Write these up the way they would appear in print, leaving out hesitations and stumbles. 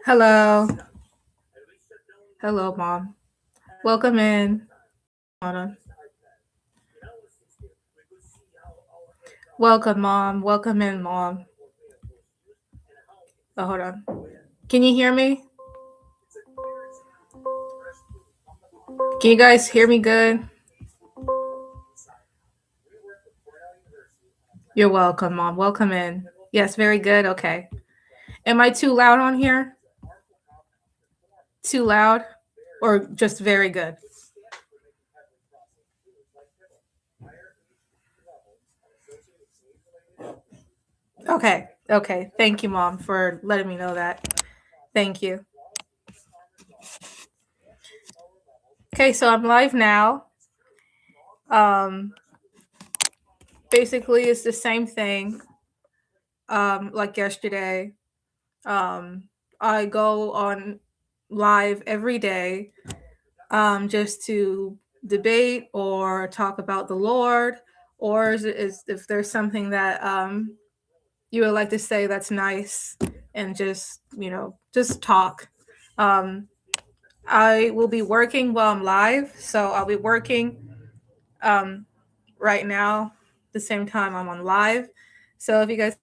Hello. Hello, Mom. Welcome in. Hold on. Welcome, Mom. Welcome in, Mom. Oh, hold on. Can you hear me? Can you guys hear me good? You're welcome, Mom. Welcome in. Yes, very good. Okay. Am I too loud on here? Too loud? Or just very good? Okay. Okay. Thank you, Mom, for letting me know that. Thank you. Okay, so I'm live now. Basically, it's the same thing like yesterday. I go on live every day just to debate or talk about the Lord, or if there's something that you would like to say that's nice, and just talk. Um, I will be working while I'm live, so I'll be working um, right now the same time I'm on live. So if you guys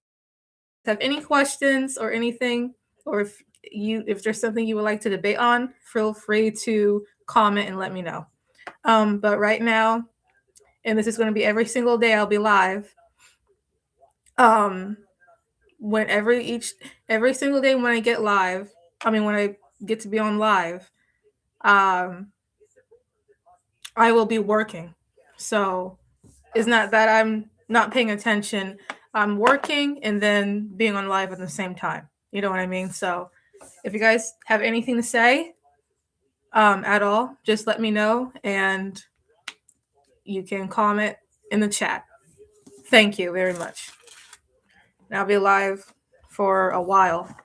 have any questions or anything, or if there's something you would like to debate on, feel free to comment and let me know. But right now, and this is going to be every single day I'll be live. When every single day when I get live, when I get to be on live, um, I will be working. So it's not that I'm not paying attention. I'm working and then being on live at the same time. You know what I mean? So if you guys have anything to say at all, just let me know and you can comment in the chat. Thank you very much. And I'll be live for a while.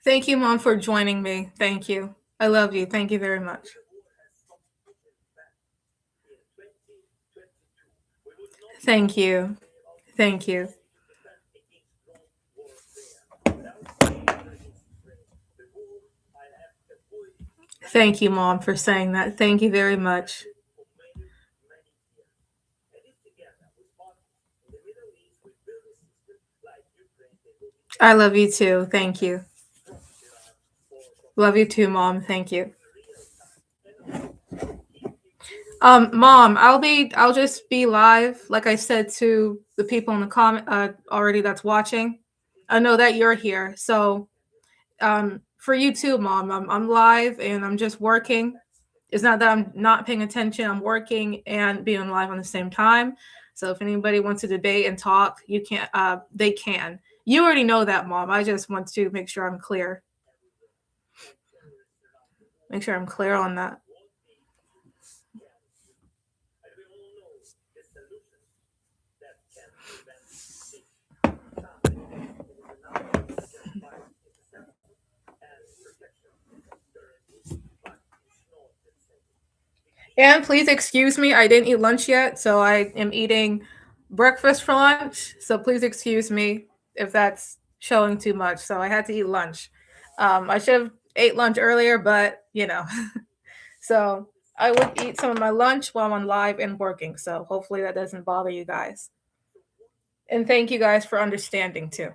Thank you, Mom, for joining me. Thank you. I love you. Thank you very much. Thank you. Thank you. Thank you, Mom, for saying that. Thank you very much. I love you too. Thank you. Love you too, Mom. Thank you. Mom, I'll just be live, like I said to the people in the comment already that's watching. I know that you're here. So for you too, Mom. I'm live and I'm just working. It's not that I'm not paying attention. I'm working and being live on the same time. So if anybody wants to debate and talk, you can they can. You already know that, Mom. I just want to make sure I'm clear. Make sure I'm clear on that. And please excuse me, I didn't eat lunch yet, so I am eating breakfast for lunch. So please excuse me if that's showing too much. So I had to eat lunch. I should have ate lunch earlier, but so I would eat some of my lunch while I'm on live and working. So hopefully that doesn't bother you guys. And thank you guys for understanding too.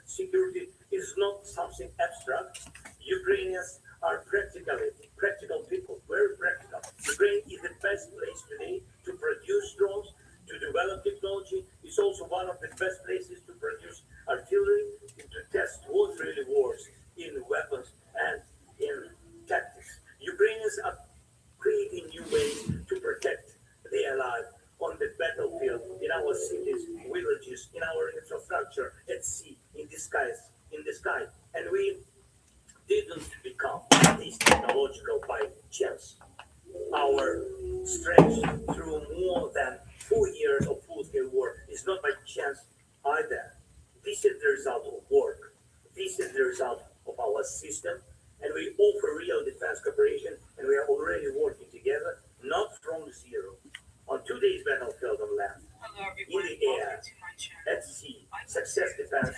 security is not something abstract. Ukrainians are practical people, very practical. Ukraine is the best place today to produce drones, to develop technology. It's also one of the best places to produce artillery and to test what really works in weapons and in tactics. Ukrainians are creating new ways to protect their life on the battlefield, in our cities, villages, in our infrastructure, at sea, in the sky. And we didn't become this technological by chance. Our strength through more than 4 years of full-scale war is not by chance either. This is the result of work. This is the result of our system, and we offer real defense cooperation, and we are already working together, not from zero. On today's battlefield on land, in the air, at sea, success depends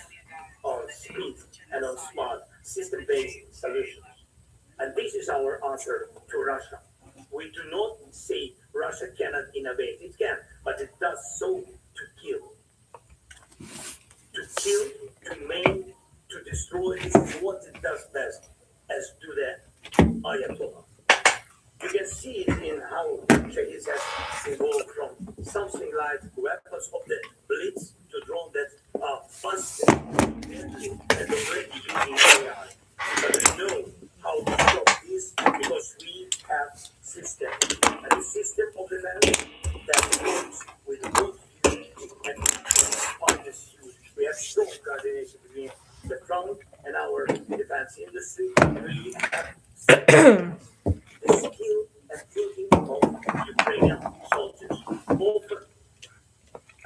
on speed and on smart system-based solutions. And this is our answer to Russia. We do not say Russia cannot innovate. It can, but it does so to kill. To kill, to maim, to destroy. This is what it does best, as do the Ayatollah. You can see it in how Chinese has evolved from something like weapons of the blitz to drones that are faster, deadly, and already using AI. But we know how to stop this because we have system. And the system of defense that works with both you and partners use. We have strong coordination between the front and our defense industry. We have the skill and thinking of Ukrainian soldiers. Often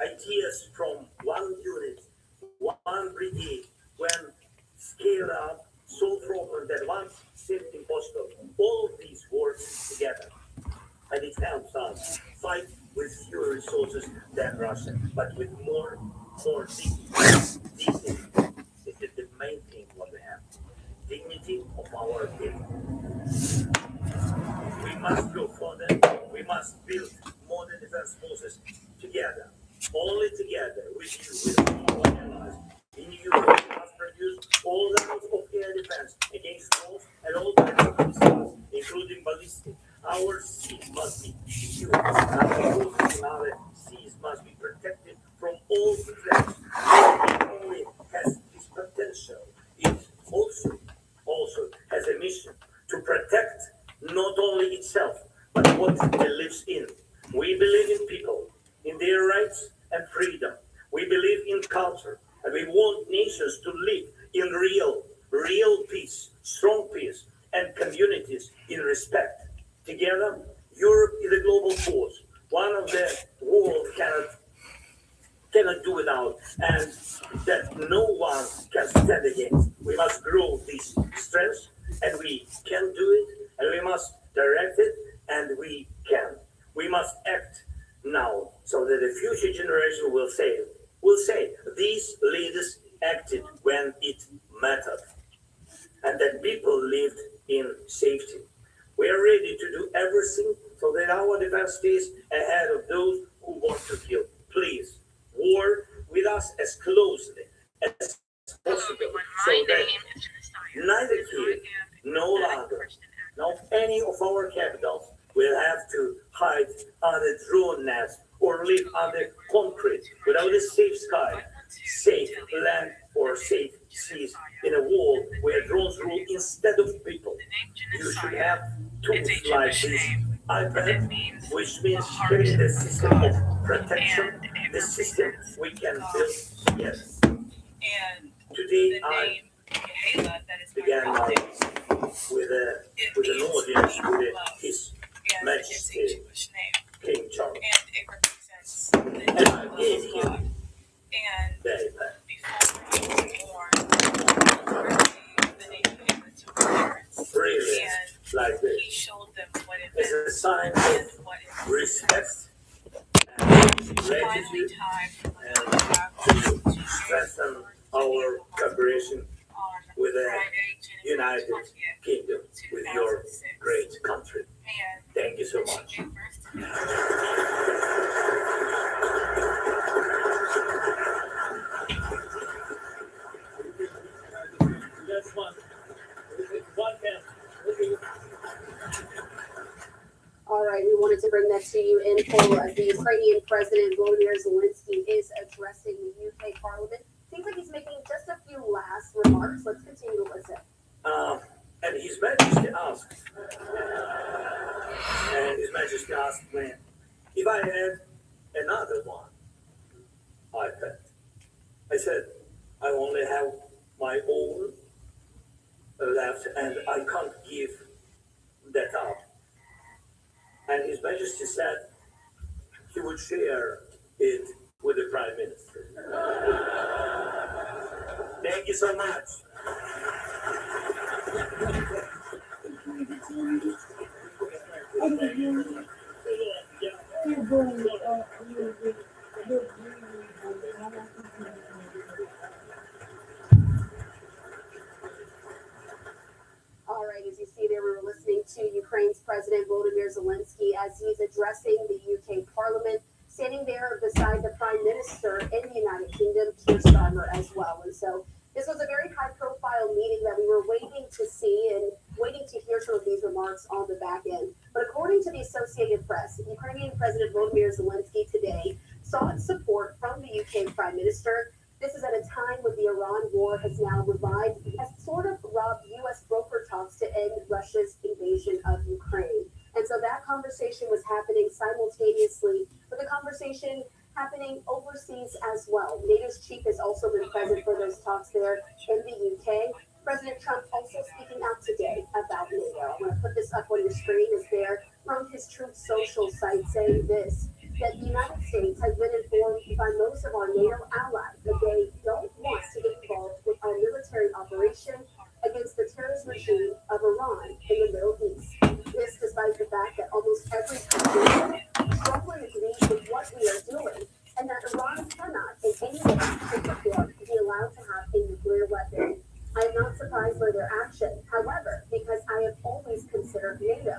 ideas from one unit, one brigade, when scaled up, so problem that once seemed impossible. All of these work together, and it helps us fight with fewer resources than Russia, but with more dignity. Dignity. This is the main thing what we have. Dignity of our people. We must go further. We must build modern defense forces together. Only together with you, with our allies. In Europe, we must produce all levels of air defense against drones and all types of missiles, including ballistic. Our seas must be secure. Our coasts and our seas must be protected from all threats. It only has this potential. It also has a mission to protect not only itself, but what it lives in. We believe in people, in their rights and freedom. We believe in culture, and we want nations to live in real peace, strong peace, and communities in respect. Together, Europe is a global force, one of the world cannot do without, and that no one can stand against. We must grow this strength, and we can do it, and we must direct it, and we can. We must act now so that the future generation will say these leaders acted when it mattered, and that people lived in safety. We are ready to do everything so that our defense stays ahead of those who want to kill. Please, work with us as closely as possible so that neither Kiev, no London, nor any of our capitals will have to hide under drone nets or live under concrete without a safe sky, safe land, or safe seas in a world where drones rule instead of people. You should have tools like this iPad, which means creating a system of protection, the system we can build together. Today I began my with an audience with His Majesty King Charles, and I gave him the iPad, really like this, as a sign of respect and gratitude, and to strengthen our cooperation with the United Kingdom, with your great country. Thank you so much. All right, we wanted to bring that to you in full as the Ukrainian President Volodymyr Zelensky is addressing the UK Parliament. Seems like he's making just a few last remarks. Let's continue to listen. And His Majesty asked, me if I had another one iPad. I said, I only have my own left and I can't give that up. And His Majesty said he would share it with the Prime Minister. Thank you so much. All right, as you see there, we were listening to Ukraine's President Volodymyr Zelensky as he's addressing the UK Parliament, standing there beside the Prime Minister in the United Kingdom, Keir Starmer, as well. And so this was a very high-profile meeting that we were waiting to see and waiting to hear some of these remarks on the back end. But according to the Associated Press, Ukrainian President Volodymyr Zelensky today sought support from the UK Prime Minister. This is at a time when the Iran war has now revived, has sort of robbed U.S. broker talks to end Russia's invasion of Ukraine. And so that conversation was happening simultaneously with a conversation happening overseas as well. NATO's chief has also been present for those talks there in the UK. President Trump also speaking out today about NATO. I'm going to put this up on your screen. Is there from his Truth Social site saying this, that the United States has been informed by most of our NATO allies that they don't want to get involved with our military operation against the terrorist regime of Iran in the Middle East. This despite the fact that almost every country strongly agrees with what we are doing and that Iran cannot in any way, shape, or form be allowed to have a nuclear weapon. I am not surprised by their action, however, because I have always considered NATO,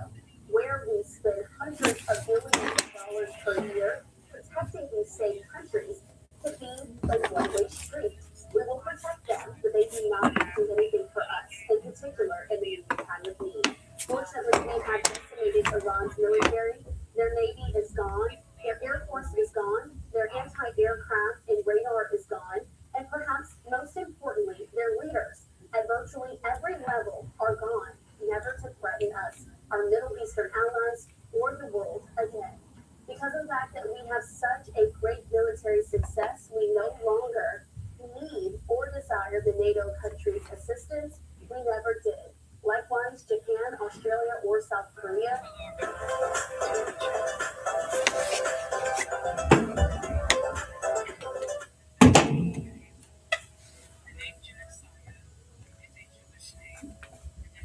where we spend hundreds of billions of dollars per year protecting these same countries, to be a one-way street. We will protect them, but they do not do anything for us, in particular in the time of need. Fortunately, we have decimated Iran's military. Their navy is gone. Their air force is gone. Their anti-aircraft and radar is gone. And perhaps most importantly, their leaders at virtually every level are gone, never to threaten us, our Middle Eastern allies, or the world again. Because of the fact that we have such a great military success, we no longer need or desire the NATO countries' assistance. We never did. Likewise, Japan, Australia, or South Korea.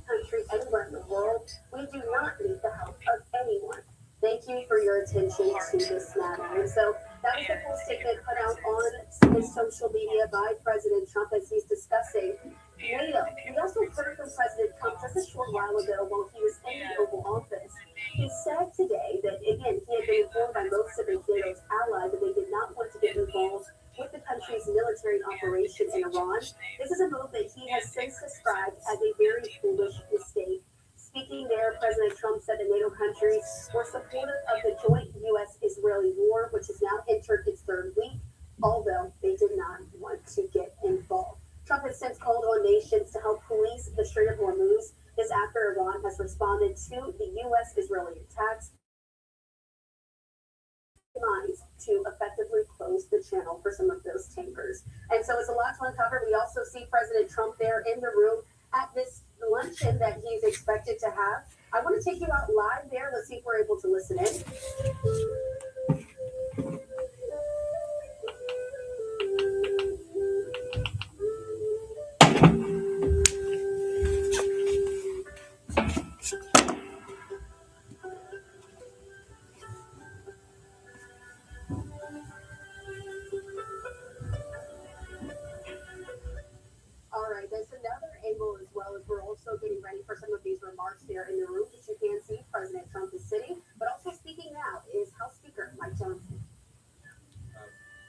Country anywhere in the world, we do not need the help of anyone. Thank you for your attention to this matter. And so that was the full statement put out on his social media by President Trump as he's discussing NATO. We also heard from President Trump just a short while ago while he was in the Oval Office. He said today that, again, he had been informed by most of his NATO's allies that they did not want to get involved with the country's military operation in Iran. This is a move that he has since described as a very foolish mistake. Speaking there, President Trump said the NATO countries were supportive of the joint U.S.-Israeli war, which has now entered its third week, although they did not want to get involved. Trump has since called on nations to help police the Strait of Hormuz. This after Iran has responded to the U.S.-Israeli attacks to effectively close the channel for some of those tankers. And so it's a lot to uncover. We also see President Trump there in the room at this luncheon that he's expected to have. I want to take you out live there. Let's see if we're able to listen in. All right, there's another angle as well as we're also getting ready for some of these remarks there in the room that you can see President Trump is sitting, but also speaking now is House Speaker Mike Johnson.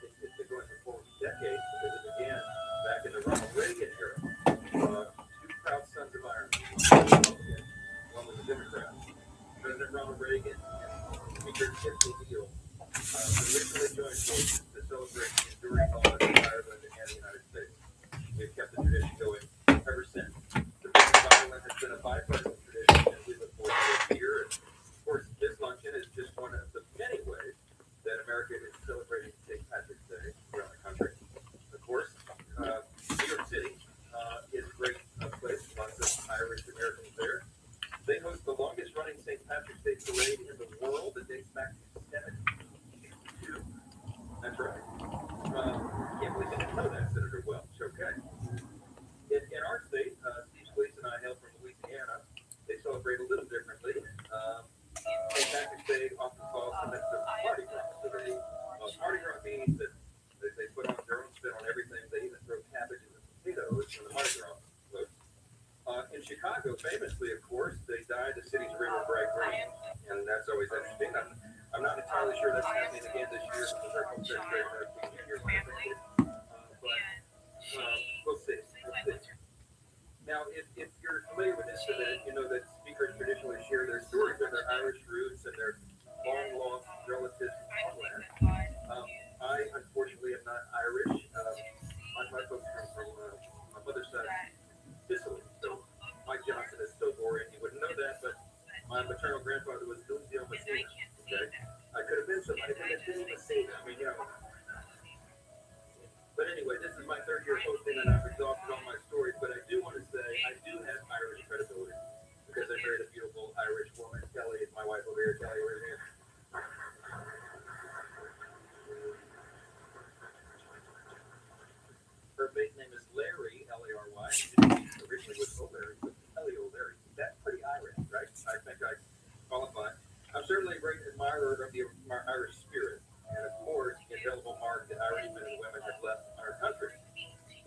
It's been going for 4 decades because it began back in the Ronald Reagan era. Two proud sons of Ireland, one was a Democrat. President Ronald Reagan the Mardi Gras floats. In Chicago, famously, of course, they dyed the city's river bright green, and that's always interesting. I'm not entirely sure that's happening again this year because our home secretary has been here when it's ended. But we'll see. We'll see. Now, if you're familiar with this event, you know that speakers traditionally share their stories of their Irish roots and their long lost relatives in Scotland. I unfortunately am not Irish. My folks come from my mother's side, Sicily. So Mike Johnson is so boring. You wouldn't know that, but my maternal grandfather was Nunzio Messina. Okay, I could have been somebody, but it's been Messina. I mean, you know. But anyway, this is my third year hosting, and I've exhausted all my stories. But I do want to say I do have Irish credibility because I married a beautiful Irish woman. Kelly is my wife over here. Kelly, over here. Her maiden name is Larry, L-A-R-Y. Originally was O'Larry, but Kelly O'Larry. That's pretty Irish, right? I think I qualify. I'm certainly a great admirer of the Irish spirit, and of course, the indelible mark that Irish men and women have left on our country.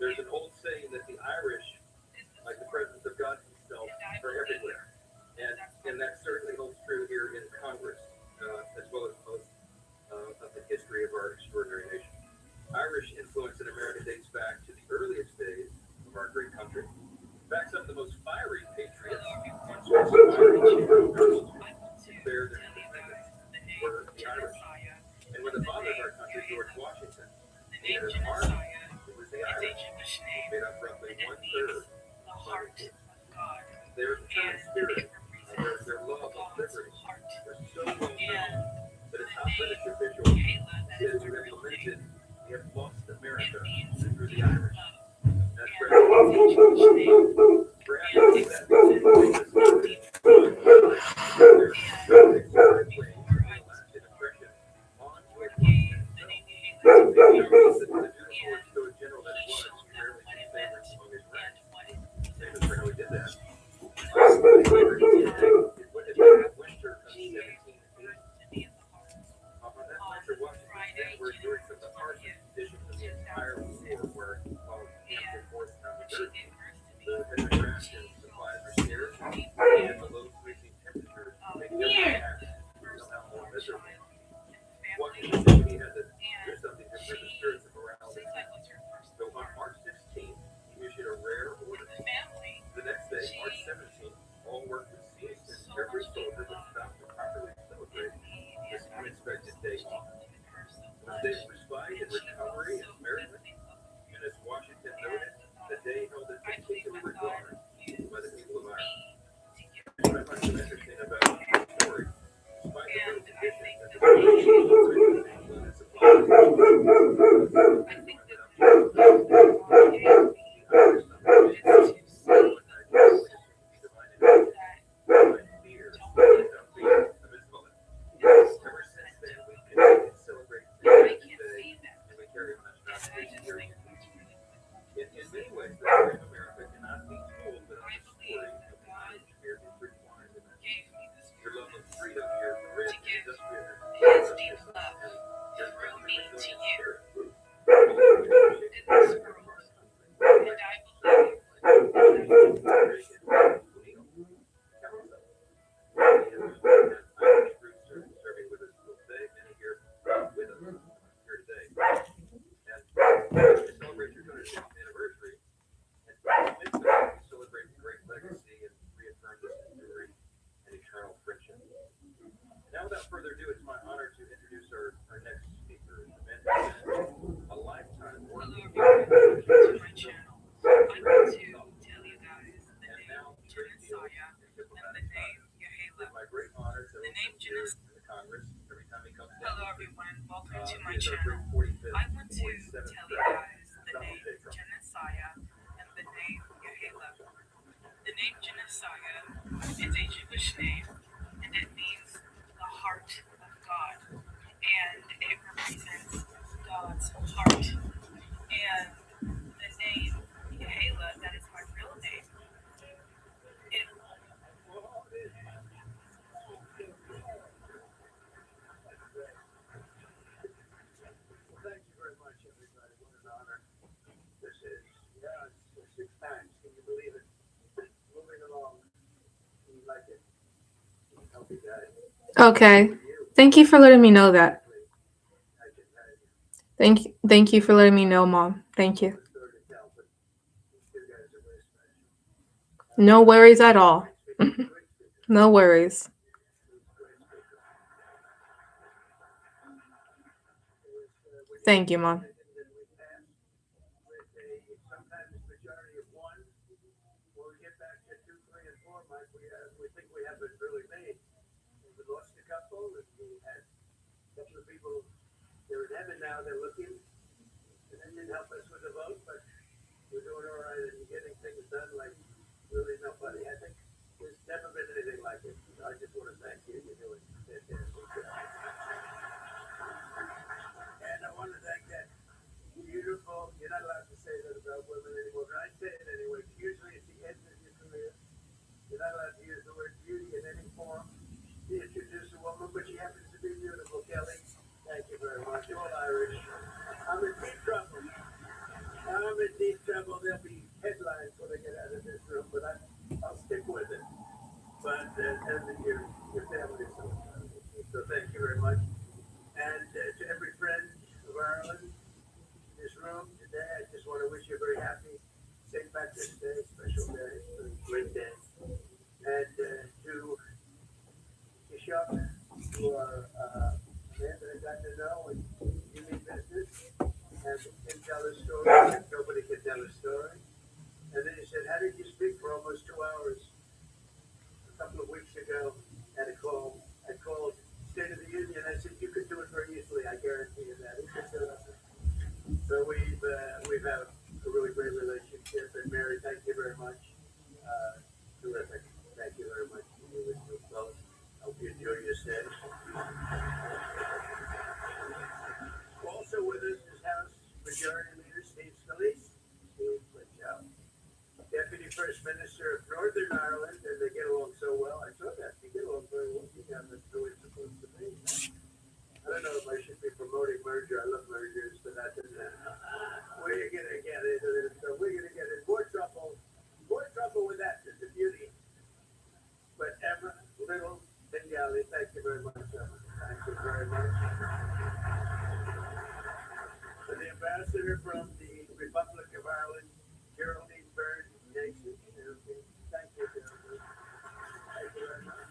There's an old saying that the Irish, like the presence of God Himself, are everywhere, and that certainly holds true here in Congress, as well as most of the history of our extraordinary nation. Irish influence in America dates back to the earliest days of our great country. In fact, some of the most fiery patriots and some of the fiery champions who declared their independence were the Irish. And when the father of our country, George Washington, needed an army, it was the Irish, who made up roughly one-third of our force. Their determined spirit, their love of liberty, was so well known that a top British official said to have lamented, "We have lost America through the Irish." That's perhaps that their extended way of lasting impression on George Washington himself. The beautiful general that he was, he rarely took favorites among his ranks. Famous for how he did that. It would have been the winter of 1780. On that winter, Washington's men were enduring some of the harshest conditions of the entire war, where while ample force found the heavy rations, supplies were scarce, and the low freezing temperatures made every task somehow more miserable. Washington knew he had to do something to improve the spirits and morale of the people. So on March 16th, he issued a rare order. The next day, March 17th, all work was ceased and every soldier was stopped to properly celebrate this unexpected day off. It was a day of respite and recovery and merriment, and as Washington noted, the day held a particular regard by the people of Ireland. Here's what I find so interesting about the story. Despite the brutal conditions and the food and supplies, ever since then, we've continued to celebrate Independence Day, and we carry on that tradition here. In many ways, the story of America cannot be told without the story of the Irish here intertwined in it. Your love of freedom, your grit, industrious, and your grounded resilient spirit. Irish roots are serving with us today, many here with us here today. And to celebrate your 250th anniversary, and in the midst of it, we celebrate the great legacy and reaffirm this enduring and eternal friendship. Now, without further ado, it's my honor to introduce our next speaker, the man who spent a lifetime working in my channel. I want to tell you guys the name Genissiah and the name Yehala. It's my great honor to welcome here in the Congress every time he comes down. Hello, everyone. Welcome to my channel. I want to tell you guys the name Genissiah and the name Yehala. The name Genissiah is a Jewish name, and it means the heart of God, and it represents God's heart. And the name Yehala, that is my real name. It Okay. Thank you for letting me know that. Thank you for letting me know, Mom. Thank you. No worries at all. No worries. Thank you, Mom. Sometimes majority of one. When we get back to 2, 3, and 4, Mike, we think we have it really made. We lost a couple, and we had a couple of people. They're in heaven now. They're looking, and they didn't help us with the vote, but we're doing all right and getting things done like really nobody. I think there's never been anything like it. So I just want to thank you. You're doing a fantastic job. And I want to thank that beautiful. You're not allowed to say that about women anymore, but I say it anyway. Usually at the end of your career, you're not allowed to use the word beauty in any form to introduce a woman, but she happens to be beautiful, Kelly. Thank you very much. You're all Irish. I'm in deep trouble. I'm in deep trouble. There'll be headlines when I get out of this room, but I'll stick with it. But your family is so incredible. So thank you very much. And to every friend of Ireland in this room today, I just want to wish you a very happy St. Patrick's Day, special day, a great day. And to Chuck, who are a man that I got to know and you mean business, and can tell a story. Nobody can tell a story. And then he said, how did you speak for almost 2 hours a couple of weeks ago at a call? I called State of the Union. I said, you could do it very easily. I guarantee you that. He could do it. So we've had a really great relationship. And Mary, thank you very much. Terrific. Thank you very much. You were so close. Hope you enjoy your stay. Also with us is House Majority Leader Steve Scalise. Steve, good job. Deputy First Minister of Northern Ireland, and they get along so well. I saw that. You get along very well. You got that's the way it's supposed to be. I don't know if I should be promoting merger. I love mergers, but that doesn't we're going to get into this. So we're going to get in more trouble with that. It's a beauty. But Emma, Little, and Yali, thank you very much, Emma. Thank you very much. And the ambassador from the Republic of Ireland, Geraldine Byrne, Nation. Thank you, Geraldine. Thank you very much.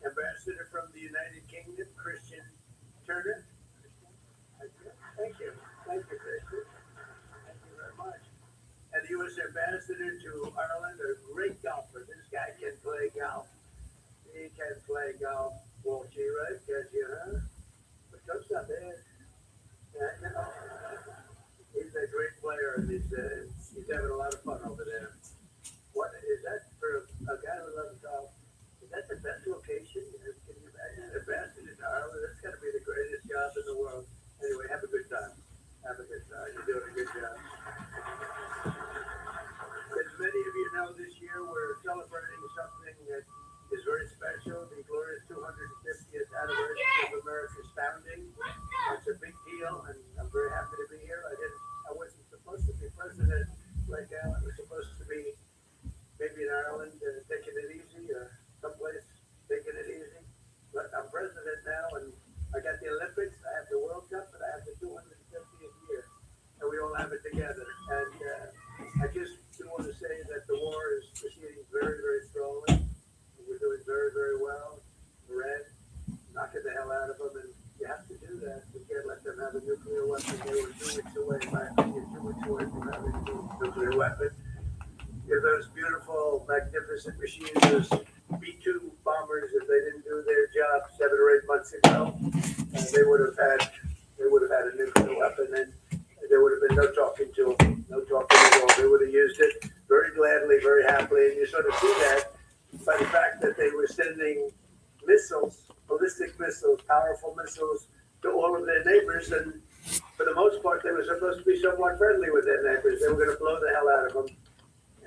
Ambassador from the United Kingdom, Christian Turner. Thank you. Thank you, Christian. Thank you very much. And the U.S. Ambassador to Ireland, a great golfer. This guy can play golf. He can play golf. Won't you, right? Because you, huh? But Trump's not bad. He's a great player, and he's having a lot of fun over there. What is that for a guy who loves golf? Is that the best location? Can you imagine? Ambassador to Ireland? That's got to be the greatest job in the world. Anyway, have a good time. Have a good time. You're doing a good job. As many of you know, this year we're celebrating something that is very special, the glorious 250th anniversary of America's founding. It's a big deal, and I'm very happy to be here. I wasn't supposed to be president right now. I was supposed to be maybe in Ireland taking it easy, or someplace taking it easy. But I'm president now, and I got the Olympics, I have the World Cup, and I have the 250th year, and we all have it together. And I just want to say that the war is proceeding very, very strongly. We're doing very, very well. Red, knocking the hell out of them, and you have to do that. You can't let them have a nuclear weapon. They were 2 weeks away, in my opinion, 2 weeks away from having a nuclear weapon. Those beautiful, magnificent machines, those B-2 bombers, if they didn't do their job 7 or 8 months ago, they would have had a nuclear weapon, and there would have been no talking to them, no talking at all. They would have used it very gladly, very happily, and you sort of see that by the fact that they were sending missiles, ballistic missiles, powerful missiles to all of their neighbors, and for the most part, they were supposed to be somewhat friendly with their neighbors. They were going to blow the hell out of them,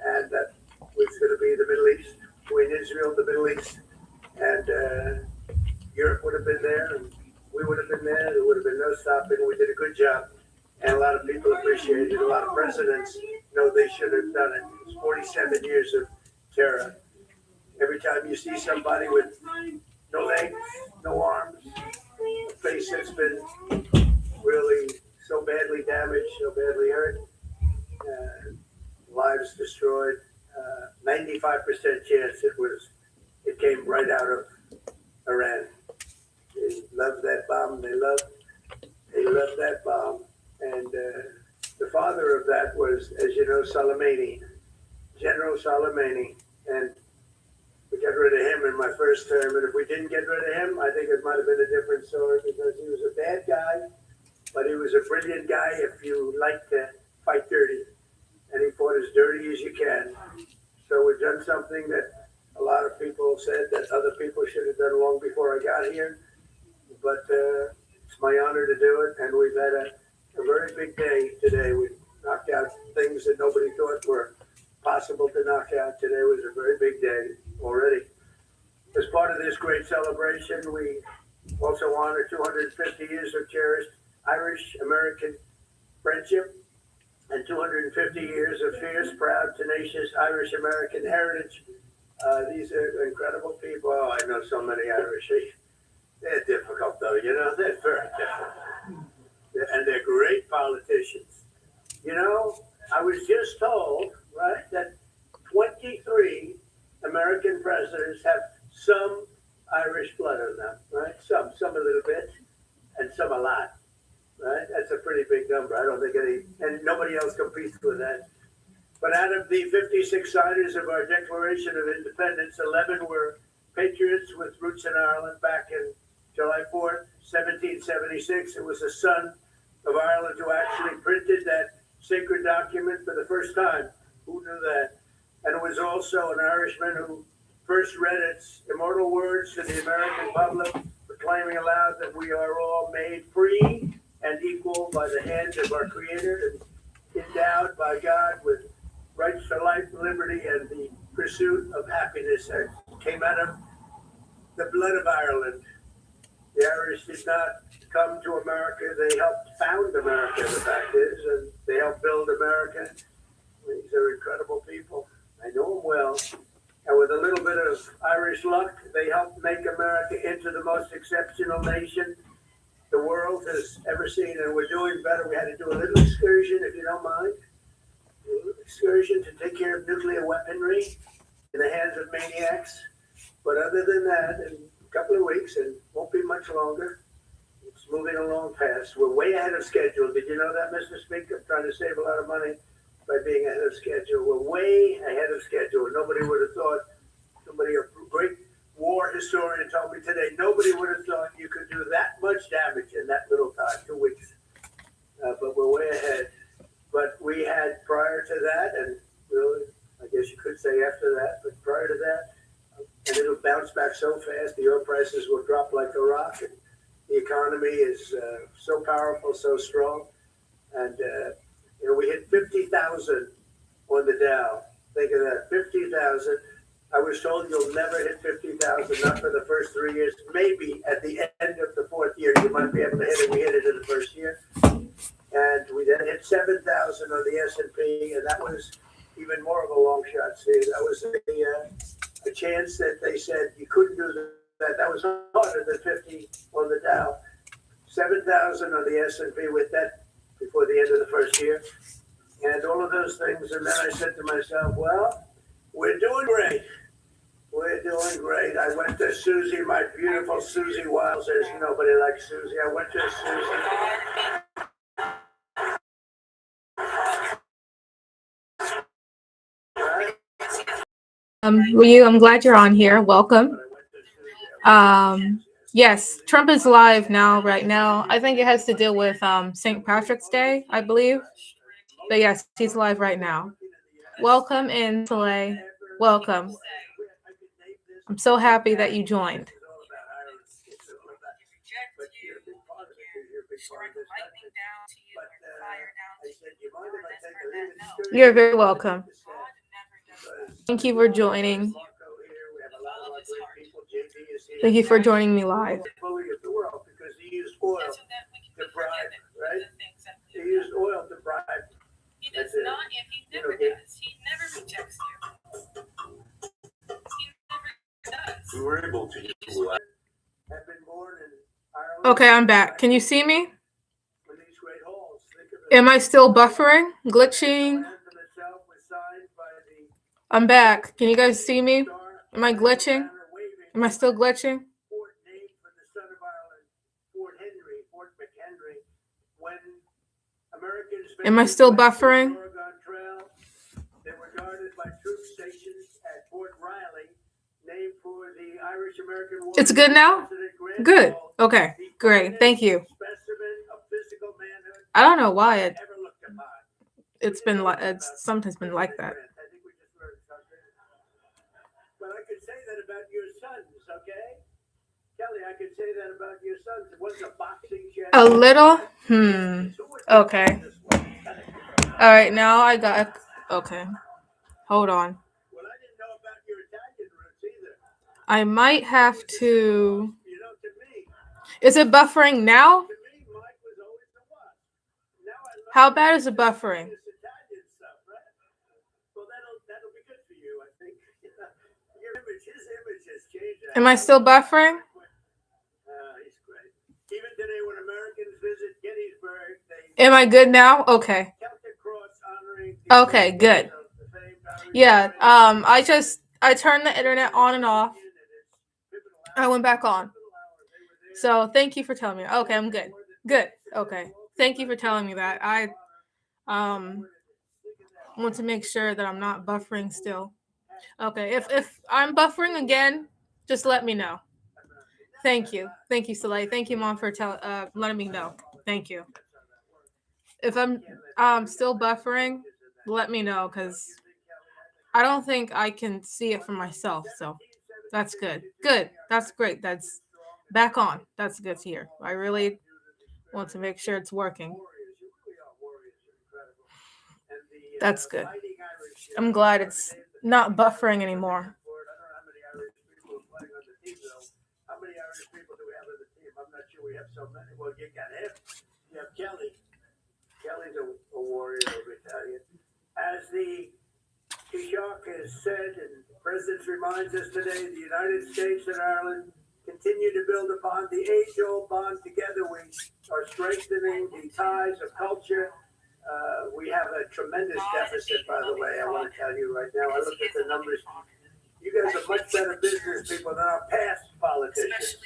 and that was going to be the Middle East, between Israel, the Middle East, and Europe would have been there, and we would have been there. There would have been no stopping. We did a good job, and a lot of people appreciated it. A lot of presidents know they should have done it. It's 47 years of terror. Every time you see somebody with no legs, no arms, a face that's been really so badly damaged, so badly hurt, lives destroyed. 95% chance it came right out of Iran. They loved that bomb. They loved that bomb. And the father of that was, as you know, Soleimani, General Soleimani. And we got rid of him in my first term. And if we didn't get rid of him, I think it might have been a different story because he was a bad guy, but he was a brilliant guy if you like to fight dirty. And he fought as dirty as you can. So we've done something that a lot of people said that other people should have done long before I got here. But it's my honor to do it. And we've had a very big day today. We knocked out things that nobody thought were possible to knock out. Today was a very big day already. As part of this great celebration, we also honor 250 years of cherished Irish-American friendship and 250 years of fierce, proud, tenacious Irish-American heritage. These are incredible people. Oh, I know so many Irish. They're difficult, though, you know. They're very difficult. And they're great politicians. You know, I was just told, right, that 23 American presidents have some Irish blood in them, right? Some a little bit, and some a lot, right? That's a pretty big number. I don't think and nobody else competes with that. But out of the 56 signers of our Declaration of Independence, 11 were patriots with roots in Ireland back in July 4th, 1776. It was the son of Ireland who actually printed that sacred document for the first time. Who knew that? And it was also an Irishman who first read its immortal words to the American public, proclaiming aloud that we are all made free and equal by the hand of our Creator and endowed by God with rights to life, liberty, and the pursuit of happiness that came out of the blood of Ireland. The Irish did not come to America. They helped found America, the fact is, and they helped build America. These are incredible people. I know them well. And with a little bit of Irish luck, they helped make America into the most exceptional nation the world has ever seen. And we're doing better. We had to do a little excursion, if you don't mind. A little excursion to take care of nuclear weaponry in the hands of maniacs. But other than that, in a couple of weeks, and won't be much longer, it's moving along fast. We're way ahead of schedule. Did you know that, Mr. Speaker? I'm trying to save a lot of money by being ahead of schedule. We're way ahead of schedule. Nobody would have thought, a great war historian told me today, nobody would have thought you could do that much damage in that little time, 2 weeks. But we're way ahead. But we had prior to that, and really, I guess you could say after that, but prior to that, and it'll bounce back so fast, the oil prices will drop like a rock, and the economy is so powerful, so strong. And, we hit 50,000 on the Dow. Think of that, 50,000. I was told you'll never hit 50,000, not for the first 3 years. Maybe at the end of the fourth year, you might be able to hit it. We hit it in the first year. And we then hit 7,000 on the S&P, and that was even more of a long shot. See, that was a chance that they said you couldn't do that. That was harder than 50 on the Dow. 7,000 on the S&P with that before the end of the first year. And all of those things. And then I said to myself, well, we're doing great. We're doing great. I went to Susie, my beautiful Susie Wiles. There's nobody like Susie. I went to Susie. I'm glad you're on here. Welcome. Yes, Trump is live now, right now. I think it has to deal with St. Patrick's Day, I believe. But yes, he's live right now. Welcome in, Soleil. Welcome. I'm so happy that you joined. You're very welcome. Thank you for joining. Thank you for joining me live. Because he used oil to bribe, right? He used oil to bribe. He does not, and he never does. He never rejects you. He never does. We were able to use oil. Okay, I'm back. Can you see me? In these great halls, think of it. Am I still buffering? Glitching? The anthem itself was signed by the I'm back. Can you guys see me? star Am I glitching? banner waving Am I still glitching? fort named for the son of Ireland, Fort McHenry. When Americans Am I ventured still west on buffering? the Oregon Trail, they were guarded by troops stationed at Fort Riley, named for the Irish American war. It's good now? President Grant Good. called Okay. the Great. Thank you. specimen of physical manhood I don't know why ever looked upon. it's been like it's sometimes been like that. I think we just learned something. But I could say that about your sons, okay? Kelly, I could say that about your sons. It wasn't a boxing champ. A little? Okay. All right, now I got okay. Hold on. Well, I didn't know about your Italian roots either. I might have to You know, to me, Is it buffering now? Mike was always the one. Now I love How bad is it buffering? this Italian stuff, right? Well, that'll be good for you, I think. His image has changed. Am I still buffering? He's great. Even today, when Americans visit Gettysburg, they Am I good now? Okay. Celtic cross honoring Okay, good. Yeah, I turned the internet on and off. I went back on. So thank you for telling me. Okay, I'm good. Good. Okay. Thank you for telling me that. I want to make sure that I'm not buffering still. Okay. If I'm buffering again, just let me know. Thank you. Thank you, Soleil. Thank you, Mom, for letting me know. Thank you. If I'm still buffering, let me know, because I don't think I can see it for myself. So that's good. Good. That's great. That's back on. That's good to hear. I really want to make sure it's working. That's good. I'm glad it's not buffering anymore. How many Irish people do we have on the team? I'm not sure we have so many. Well, you got him. You have Kelly. Kelly's a warrior of Italian. As the Taoiseach has said, and the President reminds us today, the United States and Ireland continue to build upon the age-old bond together. We are strengthening the ties of culture. We have a tremendous deficit, by the way. I want to tell you right now. I looked at the numbers. You guys are much better business people than our past politicians.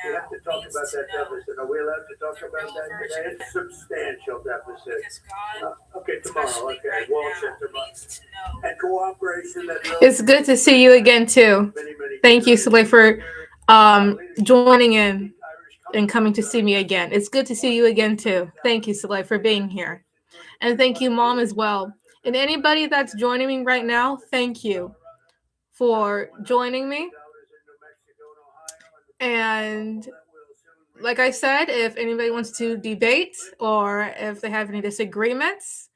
We have to talk about that deficit. Are we allowed to talk about that today? It's a substantial deficit. Okay, tomorrow. Okay, Wall Street tomorrow. And cooperation. It's good to see you again too. Thank you, Soleil, for joining in and coming to see me again. It's good to see you again too. Thank you, Soleil, for being here. And thank you, Mom, as well. And anybody that's joining me right now, thank you for joining me. And like I said, if anybody wants to debate, or if they have any disagreements,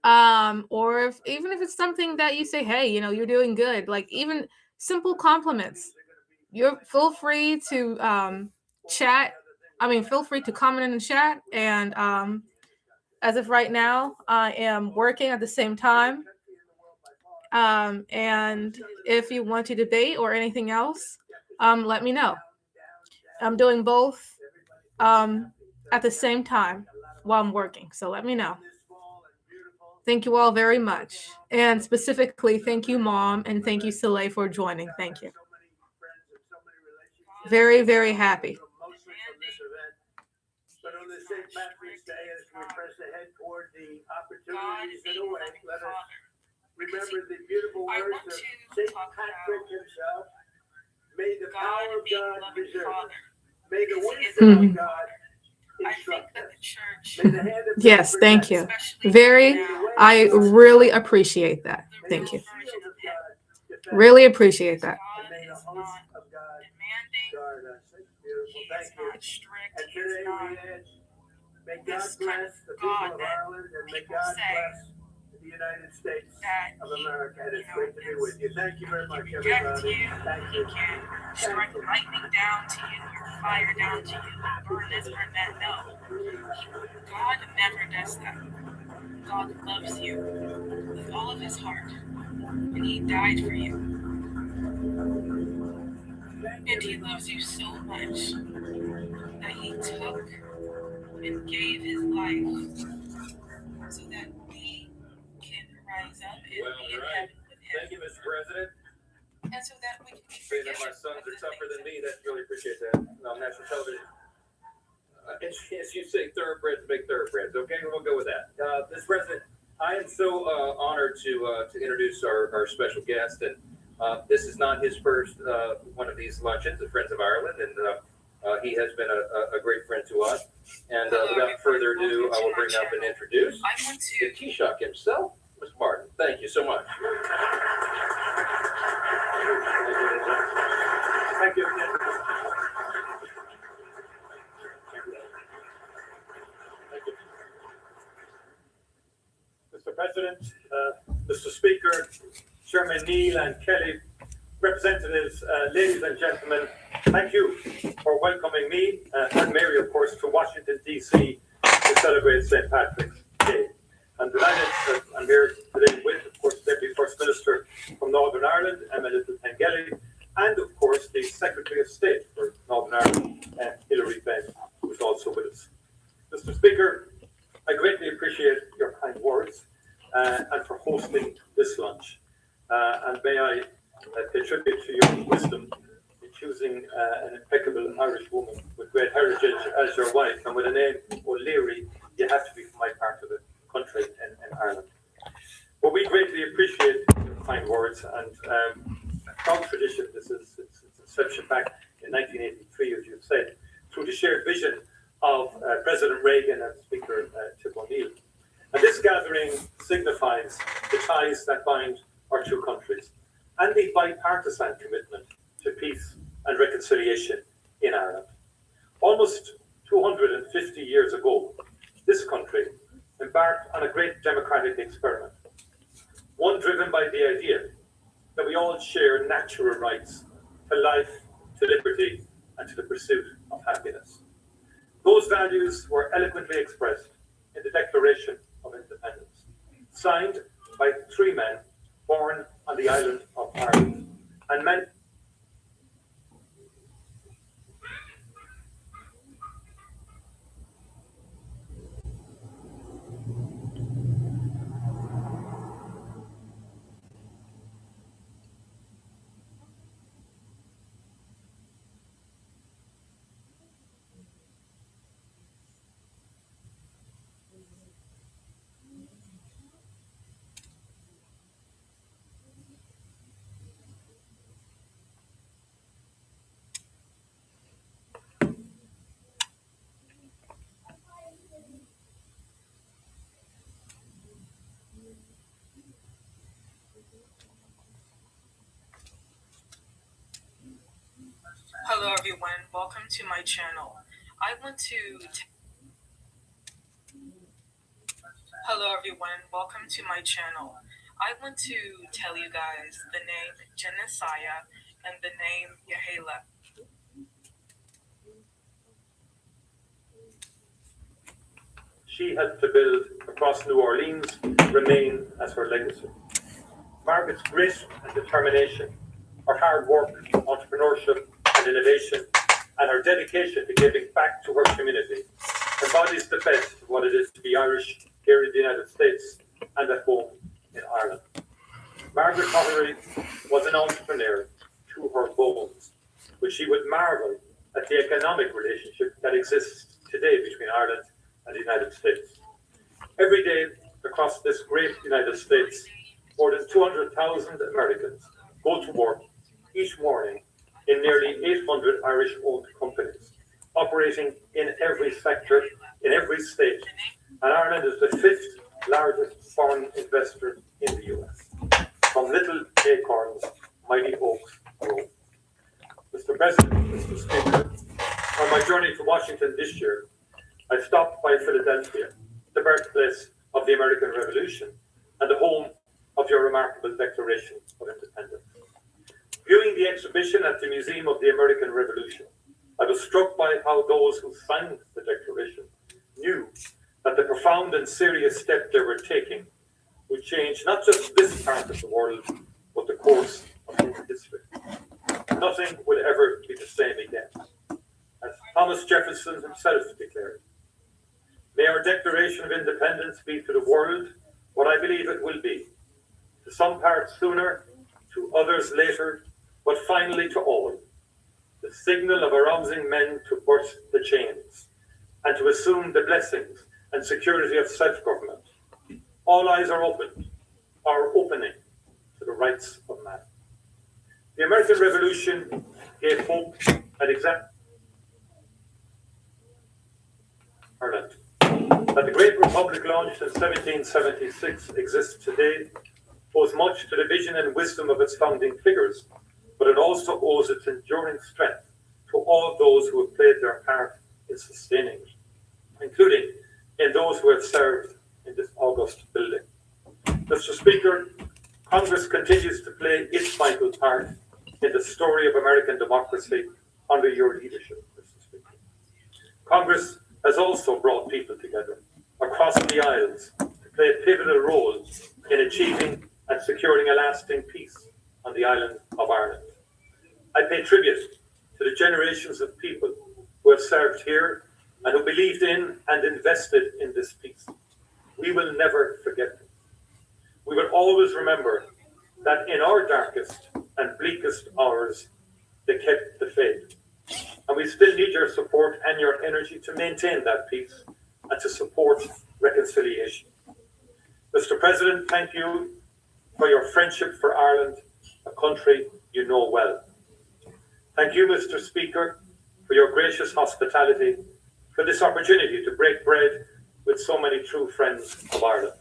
or even if it's something that you say, hey, you're doing good, like even simple compliments, feel free to chat. Feel free to comment in the chat. And as of right now, I am working at the same time. And if you want to debate or anything else, let me know. I'm doing both at the same time while I'm working. So let me know. Thank you all very much. And specifically, thank you, Mom, and thank you, Soleil, for joining. Thank you. Very, very happy. But on this St. Patrick's Day, as we press ahead toward the opportunities that await, let us remember the beautiful words of St. Patrick himself. May the power of God preserve us. May the wisdom of God instruct us. May the hand of God Yes, thank you. I really appreciate that. Thank you. Really appreciate that. May the host of God guard us. That's beautiful. Thank you. And today we add, may God bless the people of Ireland, and may God bless the United States of America. And it's great to be with you. Thank you very much, everybody. Thank you. Strike lightning down to you, or fire down to you, burn this, burn that. No. God never does that. God loves you with all of his heart, and he died for you. And he loves you so much that he took and gave his life so that we can rise up and be in heaven with him. Thank you, Mr. President. And so that we can be Saying that forgiven. my sons are tougher than me, that's really appreciate that on national television. As you say, thoroughbreds make thoroughbreds. Okay, we'll go with that. Mr. President, I am so honored to introduce our special guest, and this is not his first one of these luncheons at Friends of Ireland, and he has been a great friend to us. And without further ado, I will bring up and introduce the Taoiseach himself, Mr. Martin. Thank you so much. Thank you. Mr. President, Mr. Speaker, Chairman Neil and Kelly, representatives, ladies and gentlemen, thank you for welcoming me and Mary, of course, to Washington, D.C. to celebrate St. Patrick's Day. I'm delighted that I'm here today with, of course, Deputy First Minister from Northern Ireland, Emma Little-Pengelly, and, of course, the Secretary of State for Northern Ireland, Hilary Benn, who's also with us. Mr. Speaker, I greatly appreciate your kind words and for hosting this lunch. And may I pay tribute to your wisdom in choosing an impeccable Irish woman with great heritage as your wife, and with a name O'Leary, you have to be from my part of the country in Ireland. But we greatly appreciate your kind words, and a proud tradition. This is its inception back in 1983, as you've said, through the shared vision of President Reagan and Speaker Tip O'Neill. And this gathering signifies the ties that bind our two countries and the bipartisan commitment to peace and reconciliation in Ireland. Almost 250 years ago, this country embarked on a great democratic experiment, one driven by the idea that we all share natural rights to life, to liberty, and to the pursuit of happiness. Those values were eloquently expressed in the Declaration of Independence, signed by three men born on the island of Ireland, and many Hello everyone, welcome to my channel. Hello everyone, welcome to my channel. I want to tell you guys the name Genissiah and the name Yahala. she helped to build across New Orleans remain as her legacy. Margaret's grit and determination, her hard work, entrepreneurship and innovation, and her dedication to giving back to her community embodies the best of what it is to be Irish here in the United States and at home in Ireland. Margaret Pottery was an entrepreneur to her bones, but she would marvel at the economic relationship that exists today between Ireland and the United States. Every day across this great United States, more than 200,000 Americans go to work each morning in nearly 800 Irish-owned companies, operating in every sector, in every state. And Ireland is the fifth largest foreign investor in the US. From little acorns, mighty oaks grow. Mr. President, Mr. Speaker, on my journey to Washington this year, I stopped by Philadelphia, the birthplace of the American Revolution and the home of your remarkable Declaration of Independence. Viewing the exhibition at the Museum of the American Revolution, I was struck by how those who signed the Declaration knew that the profound and serious step they were taking would change not just this part of the world, but the course of human history. nothing will ever be the same again. As Thomas Jefferson himself declared, may our Declaration of Independence be to the world what I believe it will be, to some parts sooner, to others later, but finally to all, the signal of arousing men to burst the chains and to assume the blessings and security of self-government. All eyes are opened, are opening to the rights of man. The American Revolution gave hope and example. Ireland. That the great republic launched in 1776 exists today owes much to the vision and wisdom of its founding figures, but it also owes its enduring strength to all those who have played their part in sustaining it, including in those who have served in this august building. Mr. Speaker, Congress continues to play its vital part in the story of American democracy under your leadership, Mr. Speaker. Congress has also brought people together across the aisles to play a pivotal role in achieving and securing a lasting peace on the island of Ireland. I pay tribute to the generations of people who have served here and who believed in and invested in this peace. We will never forget them. We will always remember that in our darkest and bleakest hours, they kept the faith. And we still need your support and your energy to maintain that peace and to support reconciliation. Mr. President, thank you for your friendship for Ireland, a country you know well. Thank you, Mr. Speaker, for your gracious hospitality, for this opportunity to break bread with so many true friends of Ireland.